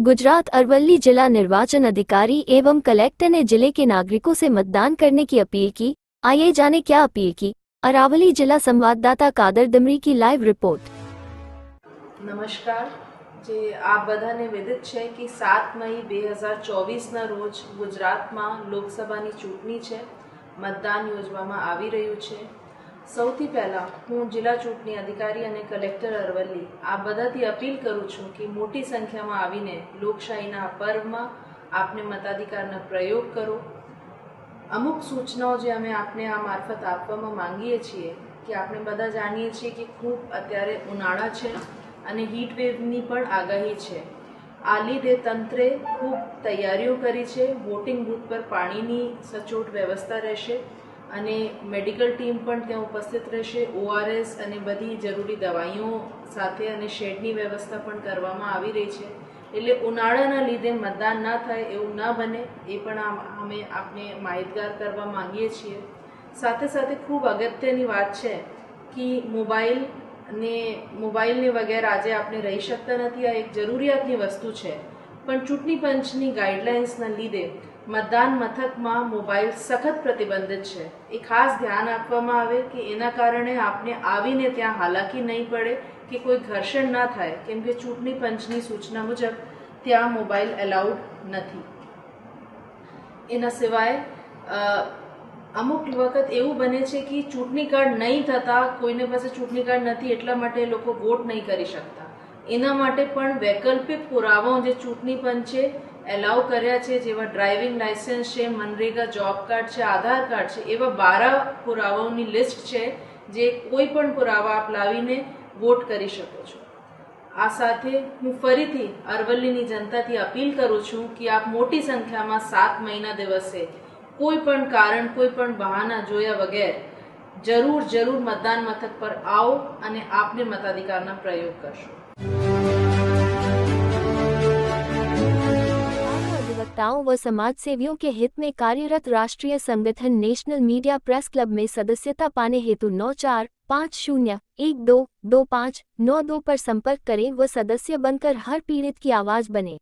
गुजरात अरवली जिला निर्वाचन अधिकारी एवं कलेक्टर ने जिले के नागरिकों से मतदान करने की अपील की। आइए जाने क्या अपील की। अरावली जिला संवाददाता कादर दिमरी की लाइव रिपोर्ट। નમસ્કાર। જે આપ બધાને વિદિત છે કે 7 મઈ 2024ના રોજ ગુજરાતમાં લોકસભાની ચૂંટણી છે, મતદાન યોજવામાં આવી રહ્યું છે। સૌથી પહેલાં હું જિલ્લા ચૂંટણી અધિકારી અને કલેક્ટર અરવલ્લી આ બધાથી અપીલ કરું છું કે મોટી સંખ્યામાં આવીને લોકશાહીના આ પર્વમાં આપને મતાધિકારનો પ્રયોગ કરો। અમુક સૂચનાઓ જે અમે આપને આ મારફત આપવામાં માંગીએ છીએ કે આપણે બધા જાણીએ છીએ કે ખૂબ અત્યારે ઉનાળા છે અને હીટ વેવની પણ આગાહી છે। આ લીધે તંત્રે ખૂબ તૈયારીઓ કરી છે। વોટિંગ બૂથ પર પાણીની સચોટ વ્યવસ્થા રહેશે અને મેડિકલ ટીમ પણ ત્યાં ઉપસ્થિત રહેશે। ORS અને બધી જરૂરી દવાઈઓ સાથે અને શેડની વ્યવસ્થા પણ કરવામાં આવી રહી છે। એટલે ઉનાળાના લીધે મતદાન ના થાય એવું ના બને એ પણ અમે આપને માહિતગાર કરવા માંગીએ છીએ। સાથે સાથે ખૂબ અગત્યની વાત છે કે મોબાઈલને વગેરે આજે આપણે રહી શકતા નથી। આ એક જરૂરિયાતની વસ્તુ છે, પણ ચૂંટણી પંચની ગાઈડલાઇન્સના લીધે મતદાન મથકમાં મોબાઈલ સખત પ્રતિબંધિત છે। એ ખાસ ધ્યાન આપવામાં આવે કે એના કારણે આપને આવીને ત્યાં હાલાકી નહીં પડે કે કોઈ ઘર્ષણ ના થાય, કેમ કે ચૂંટણી પંચની સૂચના મુજબ ત્યાં મોબાઈલ એલાઉડ નથી। એના સિવાય અમુક વખત એવું બને છે કે ચૂંટણી કાર્ડ નહીં થતા, કોઈને પાસે ચૂંટણી કાર્ડ નથી એટલા માટે લોકો વોટ નહીં કરી શકતા। એના માટે પણ વૈકલ્પિક પુરાવાઓ જે ચૂંટણી પંચે એલાઉ કર્યા છે, જેવા ડ્રાઇવિંગ લાયસન્સ છે, મનરેગા જોબ કાર્ડ છે, આધાર કાર્ડ છે, એવા 12 પુરાવાઓની લિસ્ટ છે જે કોઈ પણ પુરાવા આપ લાવીને વોટ કરી શકો છો। આ સાથે હું ફરીથી અરવલ્લીની જનતાથી અપીલ કરું છું કે આપ મોટી સંખ્યામાં 7 મઈના દિવસે કોઈ પણ કારણ, કોઈ પણ બહાના જોયા વગર જરૂર मतदान मथक पर आओ અને આપને મતાધિકારના પ્રયોગ કરશો। अधिवक्ताओं व समाजसेवियों के हित में कार्यरत राष्ट्रीय संगठन नेशनल मीडिया प्रेस क्लब में सदस्यता पाने हेतु 9450122592 पर संपर्क करें व सदस्य बनकर हर पीड़ित की आवाज बने।